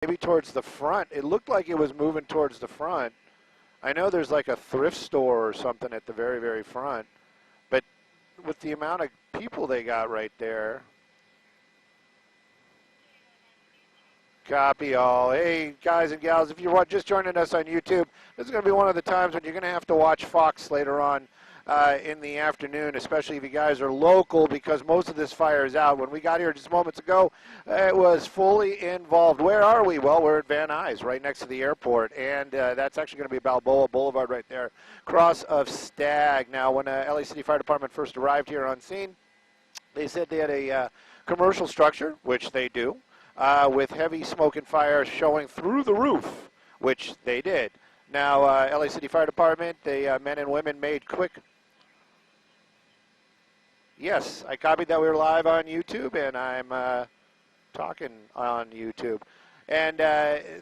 maybe towards the front. It looked like it was moving towards the front. I know there's like a thrift store or something at the very, very front. But with the amount of people they got right there. Copy all. Hey, guys and gals, if you're just joining us on YouTube, this is going to be one of the times when you're going to have to watch Fox later on in the afternoon, especially if you guys are local, because most of this fire is out. When we got here just moments ago, it was fully involved. Where are we? Well, we're at Van Nuys, right next to the airport, and that's actually going to be Balboa Boulevard right there, cross of Stag. Now, when LA City Fire Department first arrived here on scene, they said they had a commercial structure, which they do, with heavy smoke and fire showing through the roof, which they did. Now, LA City Fire Department, the men and women made quick. Yes, I copied that we were live on YouTube, and I'm talking on YouTube. And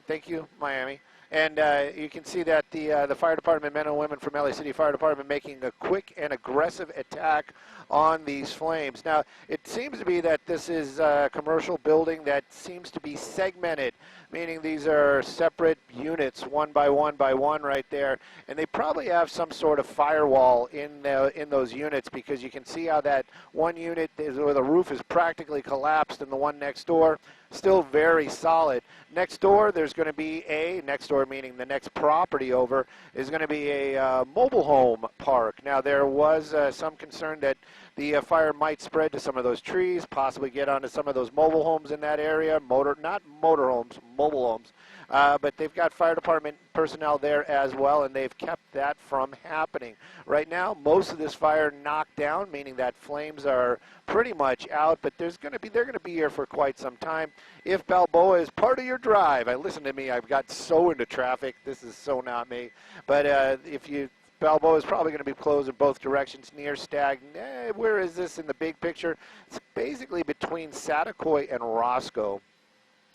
thank you, Miami. And you can see that the fire department men and women from LA City Fire Department making a quick and aggressive attack on these flames. Now, it seems to be that this is a commercial building that seems to be segmented, meaning these are separate units, one by one right there. And they probably have some sort of firewall in those units, because you can see how that one unit where the roof is practically collapsed, and the one next door still very solid. Next door, there's going to be next door meaning the next property over, is going to be a mobile home park. Now, there was some concern that the fire might spread to some of those trees, possibly get onto some of those mobile homes in that area, not motorhomes, mobile homes. But they've got fire department personnel there as well, and they've kept that from happening. Right now, most of this fire knocked down, meaning that flames are pretty much out, but they're going to be here for quite some time. If Balboa is part of your drive, listen to me, I've got so into traffic, this is so not me, but Balboa is probably going to be closed in both directions near Stag. Where is this in the big picture? It's basically between Satakoy and Roscoe.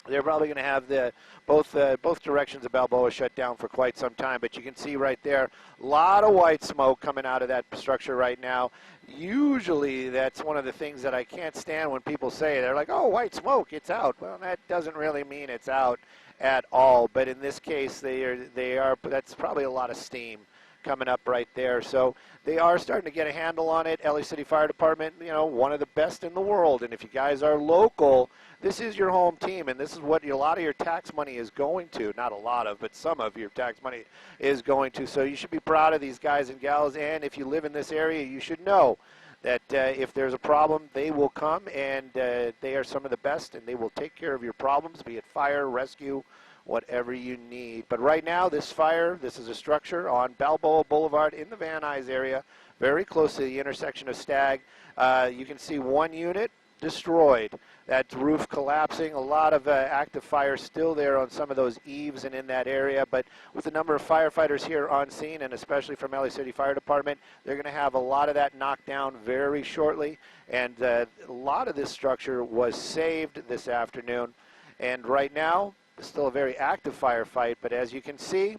They're probably going to have both directions of Balboa shut down for quite some time. But you can see right there, a lot of white smoke coming out of that structure right now. Usually that's one of the things that I can't stand when people say. They're like, oh, white smoke, it's out. Well, that doesn't really mean it's out at all. But in this case, that's probably a lot of steam coming up right there. So they are starting to get a handle on it. LA City Fire Department, one of the best in the world. And if you guys are local, this is your home team, and this is what a lot of your tax money is going to. Not a lot of, but some of your tax money is going to. So you should be proud of these guys and gals. And if you live in this area, you should know that if there's a problem, they will come, and they are some of the best, and they will take care of your problems, be it fire, rescue, whatever you need. But right now, this is a structure on Balboa Boulevard in the Van Nuys area, very close to the intersection of Stag. You can see one unit destroyed, that roof collapsing, a lot of active fire still there on some of those eaves and in that area. But with the number of firefighters here on scene, and especially from LA City Fire Department, they're going to have a lot of that knocked down very shortly. And a lot of this structure was saved this afternoon. And right now, still a very active firefight, but as you can see,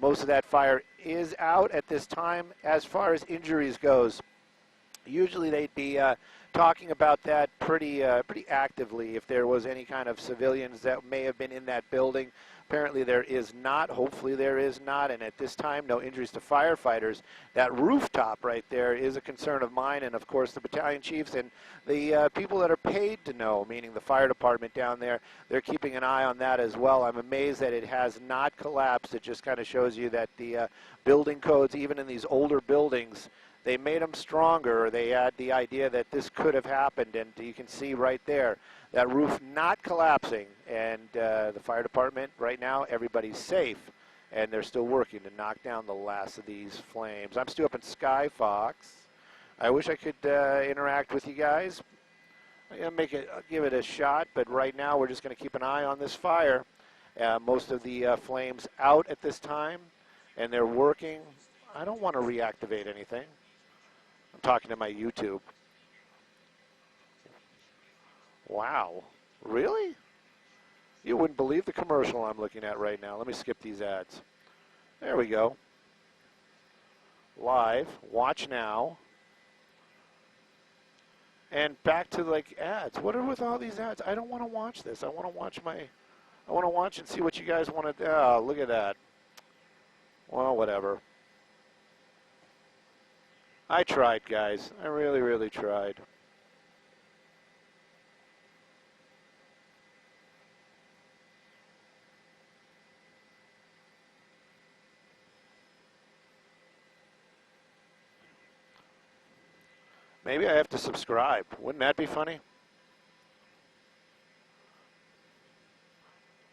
most of that fire is out at this time. As far as injuries goes, usually they'd be talking about that pretty actively if there was any kind of civilians that may have been in that building. Apparently there is not. Hopefully there is not. And at this time, no injuries to firefighters. That rooftop right there is a concern of mine, and of course the battalion chiefs and the people that are paid to know, meaning the fire department down there, they're keeping an eye on that as well. I'm amazed that it has not collapsed. It just kind of shows you that the building codes, even in these older buildings, they made them stronger. They had the idea that this could have happened, and you can see right there that roof not collapsing. And the fire department right now, everybody's safe, and they're still working to knock down the last of these flames. I'm Stu up in SkyFOX. I wish I could interact with you guys. I'm going to give it a shot, but right now we're just going to keep an eye on this fire. Most of the flames out at this time, and they're working. I don't want to reactivate anything. I'm talking to my YouTube. Wow. Really? You wouldn't believe the commercial I'm looking at right now. Let me skip these ads. There we go. Live. Watch now. And back to like ads. What are with all these ads? I don't want to watch this. I want to watch my I want to watch and see what you guys want to. Oh, look at that. Well, whatever. I tried, guys. I really, really tried. Maybe I have to subscribe. Wouldn't that be funny?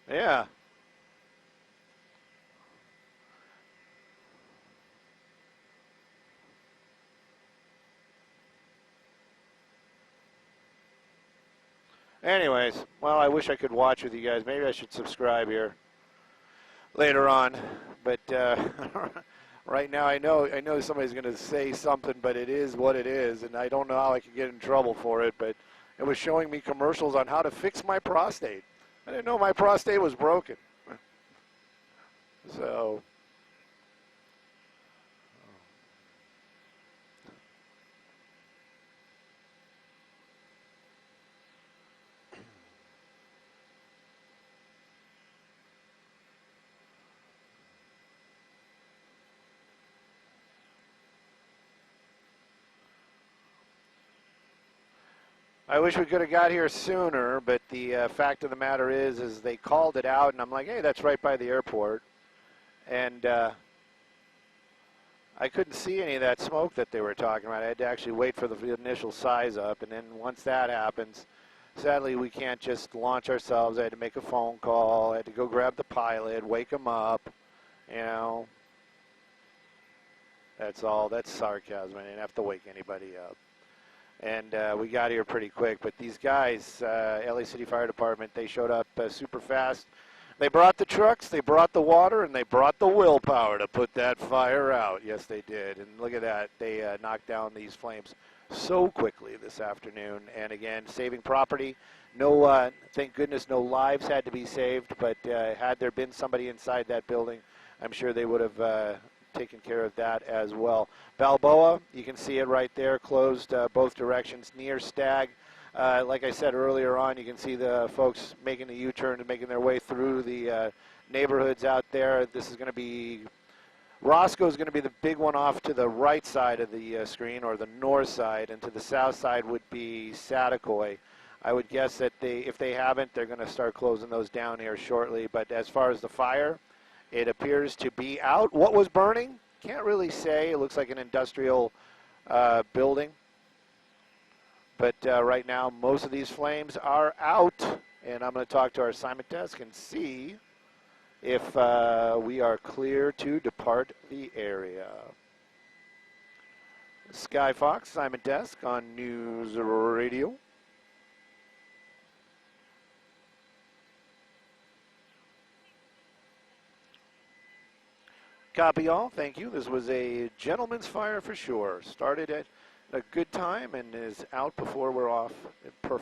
Yeah. Anyways, well, I wish I could watch with you guys. Maybe I should subscribe here later on. But right now, I know somebody's going to say something, but it is what it is, and I don't know how I can get in trouble for it. But it was showing me commercials on how to fix my prostate. I didn't know my prostate was broken. So. I wish we could have got here sooner, but the fact of the matter is they called it out, and I'm like, hey, that's right by the airport. And I couldn't see any of that smoke that they were talking about. I had to actually wait for the initial size up, and then once that happens, sadly, we can't just launch ourselves. I had to make a phone call. I had to go grab the pilot, wake him up, you know. That's all. That's sarcasm. I didn't have to wake anybody up. And we got here pretty quick. But these guys, LA City Fire Department, they showed up super fast. They brought the trucks, they brought the water, and they brought the willpower to put that fire out. Yes, they did. And look at that. They knocked down these flames so quickly this afternoon. And, again, saving property. No, thank goodness no lives had to be saved. But had there been somebody inside that building, I'm sure they would have taken care of that as well. Balboa, you can see it right there, closed both directions near Stag. Like I said earlier on, you can see the folks making the U-turn and making their way through the neighborhoods out there. This is going to be, Roscoe is going to be the big one off to the right side of the screen, or the north side, and to the south side would be Satakoy. I would guess that if they haven't, they're going to start closing those down here shortly. But as far as the fire, it appears to be out. What was burning? Can't really say. It looks like an industrial building. But right now, most of these flames are out. And I'm going to talk to our assignment desk and see if we are clear to depart the area. SkyFOX, assignment desk on News Radio. Copy all. Thank you. This was a gentleman's fire for sure. Started at a good time and is out before we're off. Perfect.